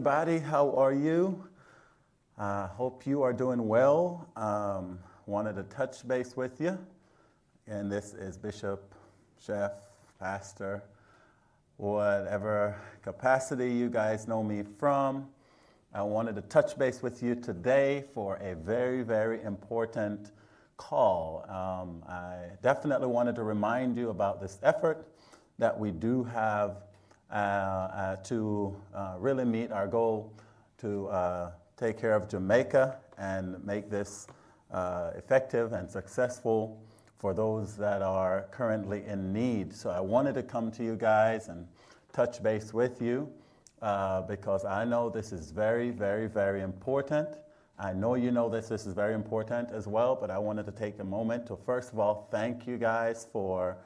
everybody. How are you? Hope you are doing well. Wanted to touch base with you. And this is Bishop, Chef, Pastor, whatever capacity you guys know me from. I wanted to touch base with you today for a very, very important call. I definitely wanted to remind you about this effort that we do have to really meet our goal to take care of Jamaica and make this effective and successful for those that are currently in need. So I wanted to come to you guys and touch base with you because I know this is very, very, very important. I know you know this is very important as well, but I wanted to take a moment to first of all thank you guys for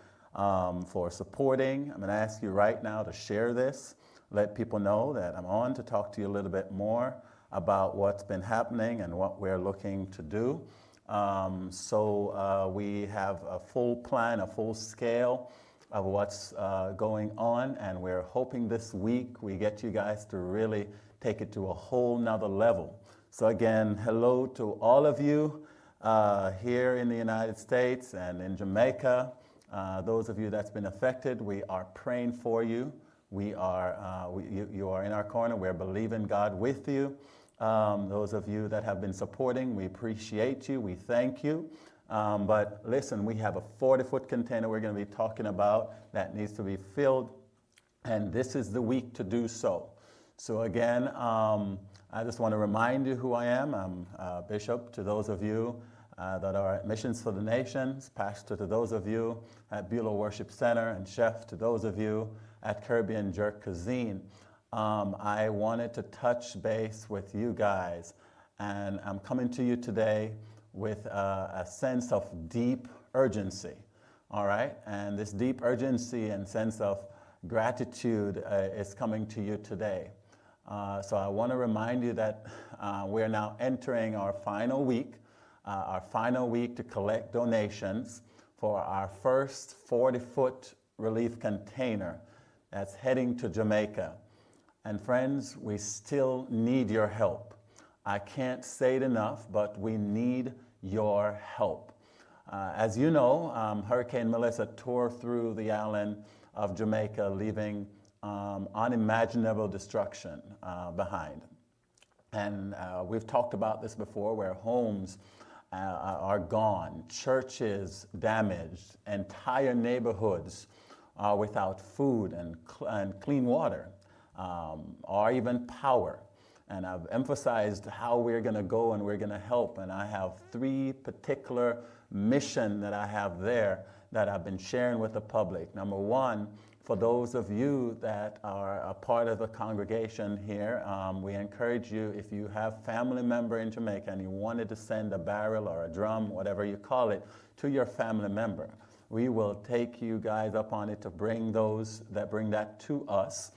supporting. I'm going to ask you right now to share this. Let people know that I'm on to talk to you a little bit more about what's been happening and what we're looking to do. We have a full plan, a full scale of what's going on, and we're hoping this week we get you guys to really take it to a whole nother level. So again, hello to all of you here in the United States and in Jamaica. Those of you that's been affected, we are praying for you. You are in our corner. We're believing God with you. Those of you that have been supporting, we appreciate you. We thank you. But listen, we have a 40-foot container we're going to be talking about that needs to be filled, and this is the week to do so. So again, I just want to remind you who I am. I'm Bishop to those of you that are at Missions for the Nations, Pastor to those of you at Beulah Worship Center, and Chef to those of you at Caribbean Jerk Cuisine. I wanted to touch base with you guys, and I'm coming to you today with a sense of deep urgency, all right? And this deep urgency and sense of gratitude is coming to you today. So I want to remind you that we're now entering our final week to collect donations for our first 40-foot relief container that's heading to Jamaica. And friends, we still need your help. I can't say it enough, but we need your help. As you know, Hurricane Melissa tore through the island of Jamaica, leaving unimaginable destruction behind. And we've talked about this before, where homes are gone, churches damaged, entire neighborhoods are without food and clean water, or even power. And I've emphasized how we're going to go and we're going to help. And I have 3 particular missions that I have there that I've been sharing with the public. Number 1, for those of you that are a part of the congregation here, we encourage you, if you have family member in Jamaica and you wanted to send a barrel or a drum, whatever you call it, to your family member, we will take you guys up on it to bring that to us.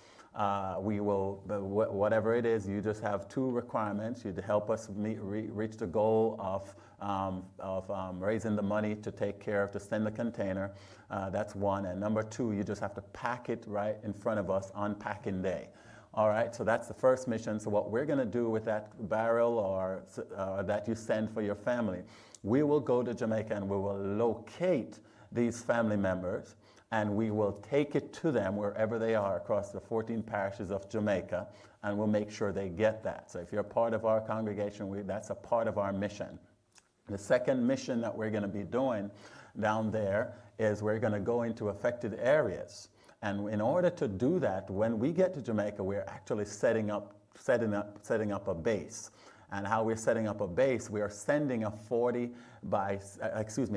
We will, whatever it is, you just have 2 requirements. You'd help us reach the goal of raising the money to take care of, to send the container. That's 1. And number 2, you just have to pack it right in front of us on packing day. All right, so that's the first mission. So what we're going to do with that barrel or that you send for your family, we will go to Jamaica and we will locate these family members, and we will take it to them wherever they are across the 14 parishes of Jamaica, and we'll make sure they get that. So if you're part of our congregation, that's a part of our mission. The second mission that we're going to be doing down there is we're going to go into affected areas. And in order to do that, when we get to Jamaica, we're actually setting up a base. And how we're setting up a base, we are sending a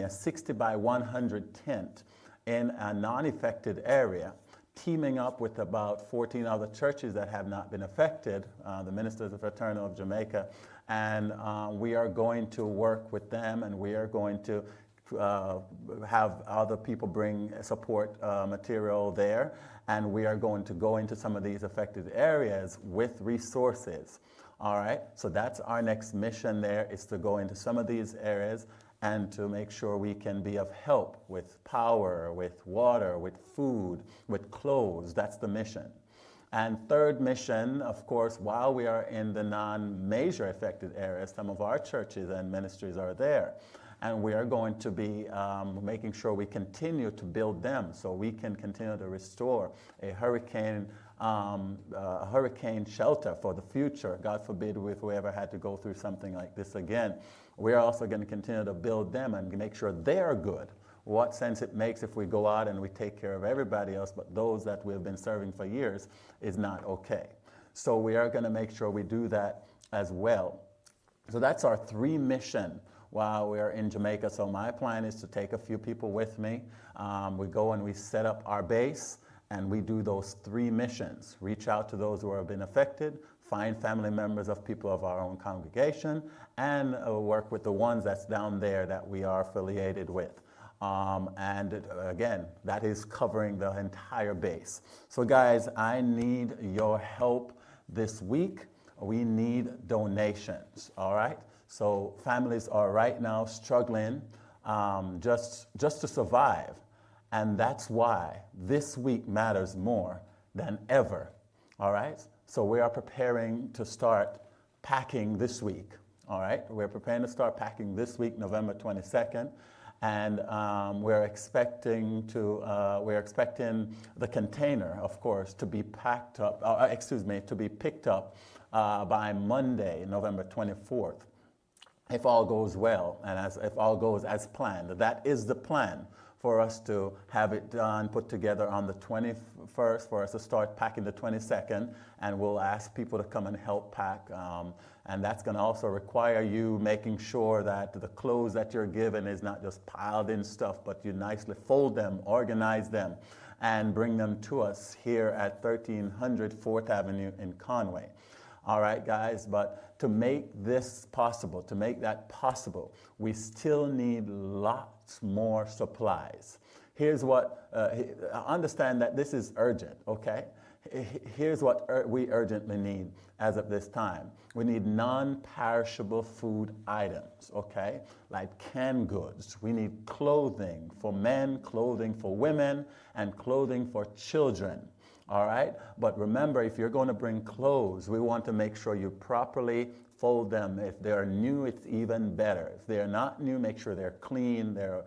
60 by 100 tent in a non-affected area, teaming up with about 14 other churches that have not been affected, the Ministers of Fraternal of Jamaica, and we are going to work with them, and we are going to have other people bring support material there, and we are going to go into some of these affected areas with resources. All right, so that's our next mission there, is to go into some of these areas and to make sure we can be of help with power, with water, with food, with clothes. That's the mission. And third mission, of course, while we are in the non-major affected areas, some of our churches and ministries are there. And we are going to be making sure we continue to build them so we can continue to restore a hurricane shelter for the future. God forbid if we ever had to go through something like this again. We're also going to continue to build them and make sure they're good. What sense it makes if we go out and we take care of everybody else, but those that we've been serving for years is not okay. So we are going to make sure we do that as well. So that's our 3 mission while we are in Jamaica. So my plan is to take a few people with me. We go and we set up our base and we do those 3 missions. Reach out to those who have been affected, find family members of people of our own congregation, and work with the ones that's down there that we are affiliated with. Again, that is covering the entire base. So guys, I need your help this week. We need donations, all right? So families are right now struggling just to survive. And that's why this week matters more than ever, all right? So we are preparing to start packing this week, all right? We're preparing to start packing this week, November 22nd. And we're expecting the container, of course, to be packed up, to be picked up by Monday, November 24th. If all goes well and if all goes as planned. That is the plan, for us to have it done, put together on the 21st, for us to start packing the 22nd, and we'll ask people to come and help pack. And that's going to also require you making sure that the clothes that you're given is not just piled in stuff, but you nicely fold them, organize them, and bring them to us here at 1300 4th Avenue in Conway. All right, guys, but to make this possible, to make that possible, we still need lots more supplies. Here's what, understand that this is urgent, okay? Here's what we urgently need as of this time. We need non-perishable food items, okay? Like canned goods. We need clothing for men, clothing for women, and clothing for children. All right? But remember, if you're going to bring clothes, we want to make sure you properly fold them. If they're new, it's even better. If they're not new, make sure they're clean, they're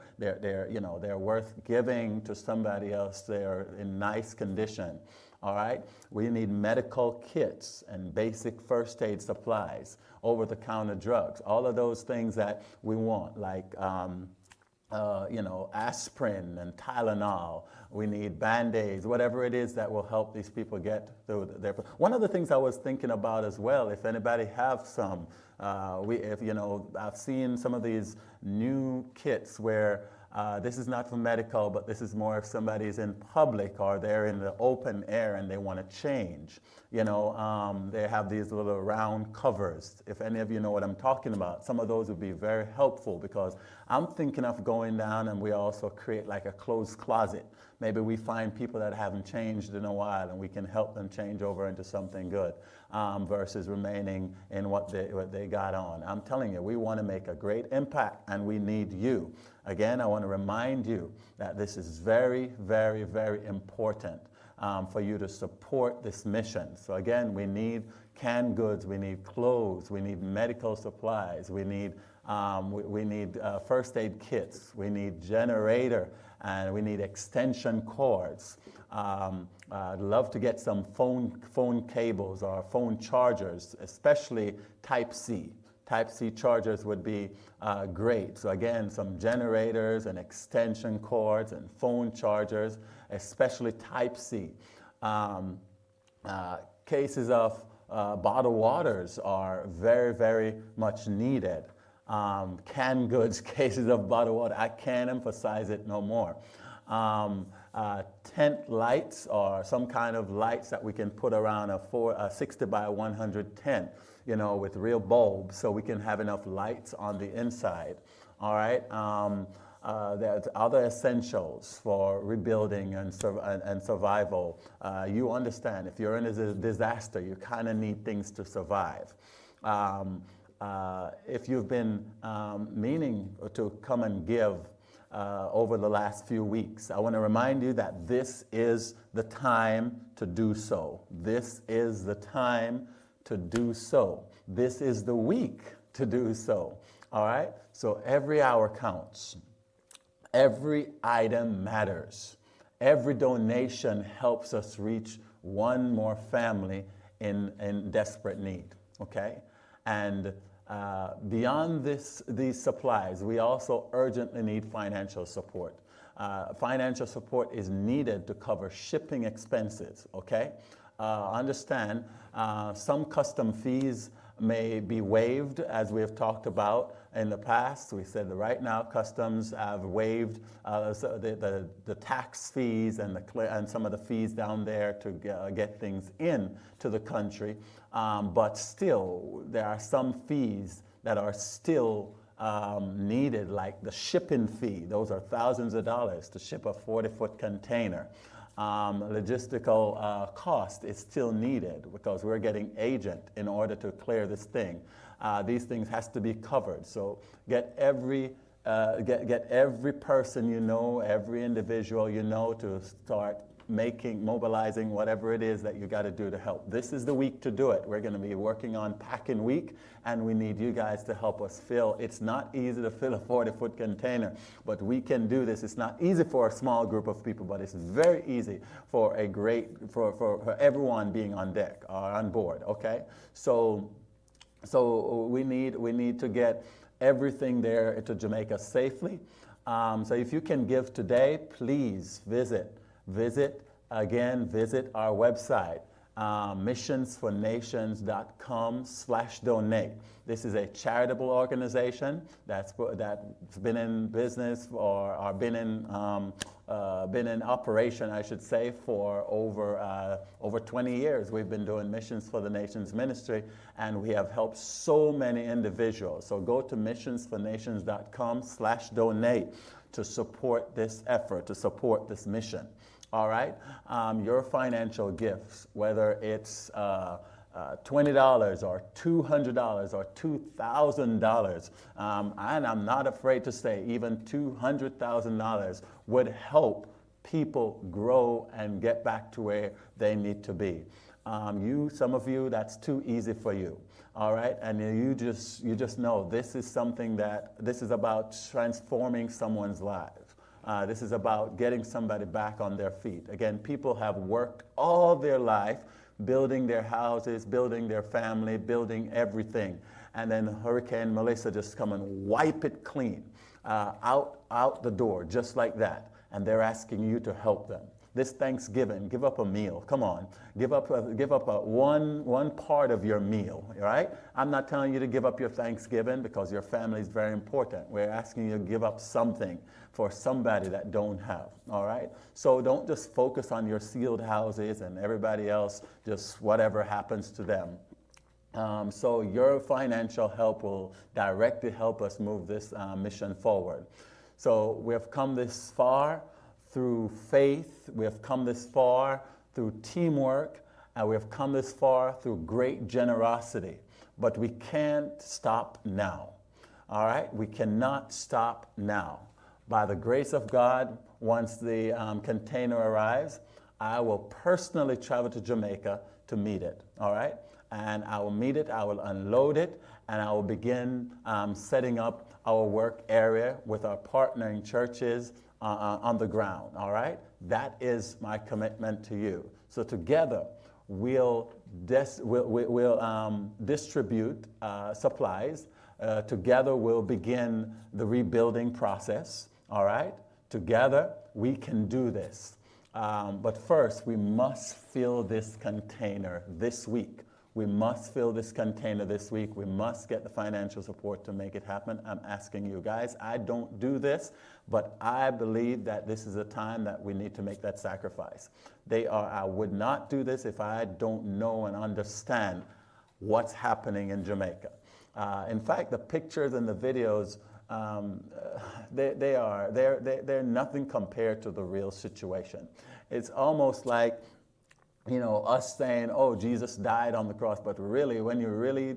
worth giving to somebody else, they're in nice condition. All right? We need medical kits and basic first aid supplies, over-the-counter drugs, all of those things that we want, like aspirin and Tylenol. We need Band-Aids, whatever it is that will help these people get through their. One of the things I was thinking about as well, if anybody have some, I've seen some of these new kits where this is not for medical, but this is more if somebody's in public or they're in the open air and they want to change. They have these little round covers. If any of you know what I'm talking about, some of those would be very helpful, because I'm thinking of going down and we also create like a closed closet. Maybe we find people that haven't changed in a while and we can help them change over into something good versus remaining in what they got on. I'm telling you, we want to make a great impact and we need you. Again, I want to remind you that this is very, very, very important for you to support this mission. So again, we need canned goods, we need clothes, we need medical supplies, we need first aid kits, we need generator, and we need extension cords. I'd love to get some phone cables or phone chargers, especially Type-C. Type-C chargers would be great. So again, some generators and extension cords and phone chargers, especially Type-C. Cases of bottled waters are very, very much needed. Canned goods, cases of bottled water, I can't emphasize it no more. Tent lights or some kind of lights that we can put around a 60 by 100 tent, with real bulbs, so we can have enough lights on the inside. All right. There's other essentials for rebuilding and survival. You understand, if you're in a disaster, you kind of need things to survive. If you've been meaning to come and give over the last few weeks. I want to remind you that this is the time to do so. This is the time to do so. This is the week to do so. All right? So every hour counts. Every item matters. Every donation helps us reach one more family in desperate need. Okay? And beyond these supplies, we also urgently need financial support. Financial support is needed to cover shipping expenses, okay? Understand, some custom fees may be waived, as we have talked about in the past. We said that right now customs have waived the tax fees and some of the fees down there to get things in to the country. But still, there are some fees that are still needed, like the shipping fee. Those are thousands of dollars to ship a 40-foot container. Logistical cost is still needed because we're getting agent in order to clear this thing. These things has to be covered. So get every person you know, every individual you know, to start mobilizing whatever it is that you got to do to help. This is the week to do it. We're going to be working on packing week, and we need you guys to help us fill. It's not easy to fill a 40-foot container, but we can do this. It's not easy for a small group of people, but it's very easy for for everyone being on deck or on board. Okay, so we need to get everything there to Jamaica safely. So if you can give today, please visit our website, missionsfornations.com/donate. This is a charitable organization that's been in business or been in operation, I should say, for over 20 years. We've been doing Missions for the Nations ministry, and we have helped so many individuals. So go to missionsfornations.com/donate to support this effort, to support this mission. All right? Your financial gifts, whether it's $20 or $200 or $2,000, and I'm not afraid to say even $200,000 would help people grow and get back to where they need to be. Some of you, that's too easy for you. All right, and you just know this is about transforming someone's life. This is about getting somebody back on their feet. Again, people have worked all their life building their houses, building their family, building everything. And then Hurricane Melissa just come and wipe it clean out the door, just like that. And they're asking you to help them. This Thanksgiving, give up a meal. Come on, give up one part of your meal. All right? I'm not telling you to give up your Thanksgiving because your family is very important. We're asking you to give up something for somebody that don't have. All right? So don't just focus on your sealed houses and everybody else, just whatever happens to them. So your financial help will directly help us move this mission forward. So we have come this far through faith, we have come this far through teamwork, and we have come this far through great generosity. But we can't stop now. All right? We cannot stop now. By the grace of God, once the container arrives, I will personally travel to Jamaica to meet it. All right? And I will meet it, I will unload it, and I will begin setting up our work area with our partnering churches on the ground, all right? That is my commitment to you. So together, we'll distribute supplies. Together, we'll begin the rebuilding process, all right? Together, we can do this. But first, we must fill this container this week. We must fill this container this week. We must get the financial support to make it happen. I'm asking you guys, I don't do this, but I believe that this is a time that we need to make that sacrifice. I would not do this if I don't know and understand what's happening in Jamaica. In fact, the pictures and the videos, they're nothing compared to the real situation. It's almost like, you know, us saying, oh, Jesus died on the cross, but really, when you really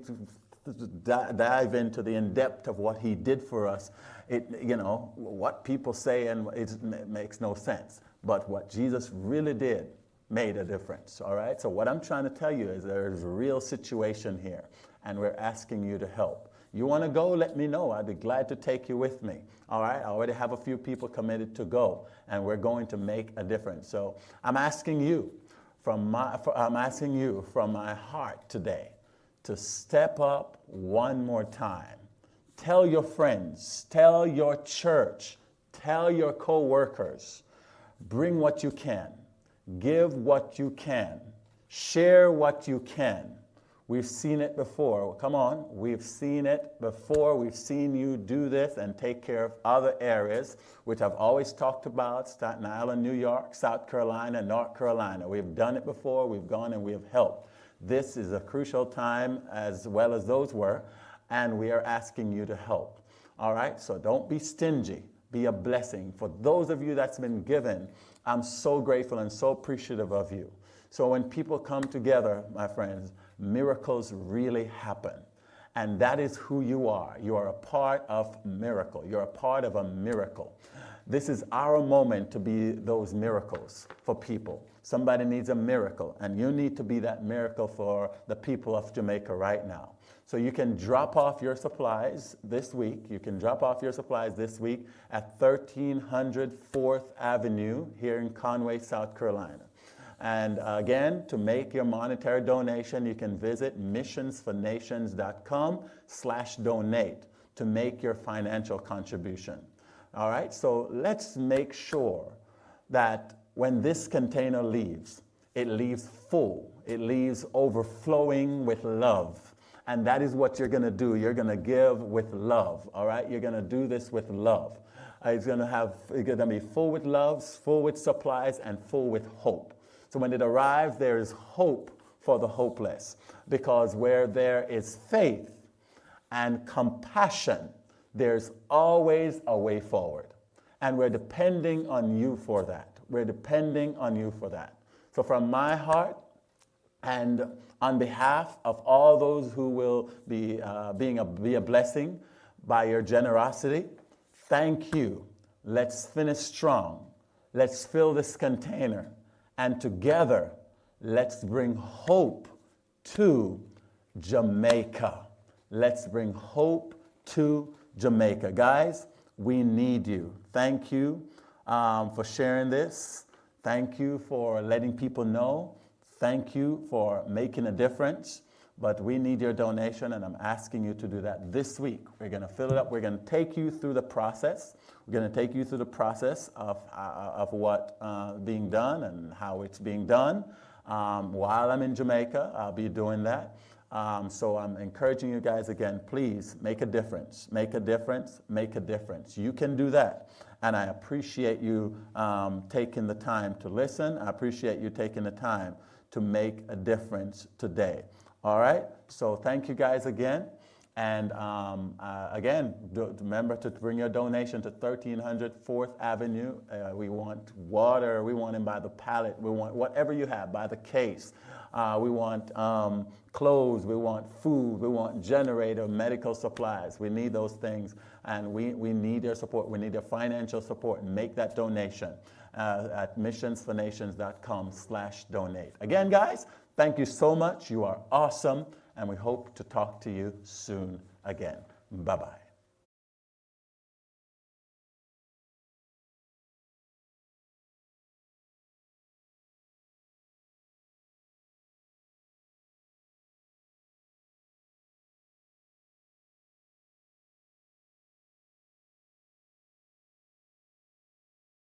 dive into the in-depth of what he did for us, what people say and it makes no sense. But what Jesus really did made a difference, all right? So what I'm trying to tell you is there's a real situation here, and we're asking you to help. You want to go, let me know. I'd be glad to take you with me, all right? I already have a few people committed to go, and we're going to make a difference. So I'm asking you from my heart today to step up one more time. Tell your friends, tell your church, tell your co-workers, bring what you can, give what you can, share what you can. We've seen it before. Come on, we've seen it before. We've seen you do this and take care of other areas, which I've always talked about: Staten Island, New York, South Carolina, North Carolina. We've done it before. We've gone and we have helped. This is a crucial time as well as those were, and we are asking you to help. All right, so don't be stingy. Be a blessing. For those of you that's been given, I'm so grateful and so appreciative of you. So when people come together, my friends, miracles really happen. And that is who you are. You are a part of miracle. You're a part of a miracle. This is our moment to be those miracles for people. Somebody needs a miracle, and you need to be that miracle for the people of Jamaica right now. So you can drop off your supplies this week. You can drop off your supplies this week at 1300 4th Avenue here in Conway, South Carolina. And again, to make your monetary donation, you can visit missionsfornations.com/donate to make your financial contribution. All right, so let's make sure that when this container leaves, it leaves full. It leaves overflowing with love. And that is what you're going to do. You're going to give with love, all right? You're going to do this with love. It's going to be full with love, full with supplies, and full with hope. So when it arrives, there is hope for the hopeless, because where there is faith and compassion, there's always a way forward. And we're depending on you for that. We're depending on you for that. So from my heart, and on behalf of all those who will be a blessing by your generosity, thank you. Let's finish strong. Let's fill this container. And together, let's bring hope to Jamaica. Let's bring hope to Jamaica. Guys, we need you. Thank you for sharing this. Thank you for letting people know. Thank you for making a difference. But we need your donation, and I'm asking you to do that this week. We're going to fill it up. We're going to take you through the process. We're going to take you through the process of what being done and how it's being done. While I'm in Jamaica, I'll be doing that. So I'm encouraging you guys again, please make a difference. Make a difference. Make a difference. You can do that. And I appreciate you taking the time to listen. I appreciate you taking the time to make a difference today. All right? So thank you guys again. And again, remember to bring your donation to 1300 4th Avenue. We want water. We want them by the pallet. We want whatever you have, by the case. We want clothes. We want food. We want generator, medical supplies. We need those things. And we need your support. We need your financial support. Make that donation at missionsfornations.com/donate. Again, guys, thank you so much. You are awesome. And we hope to talk to you soon again. Bye-bye.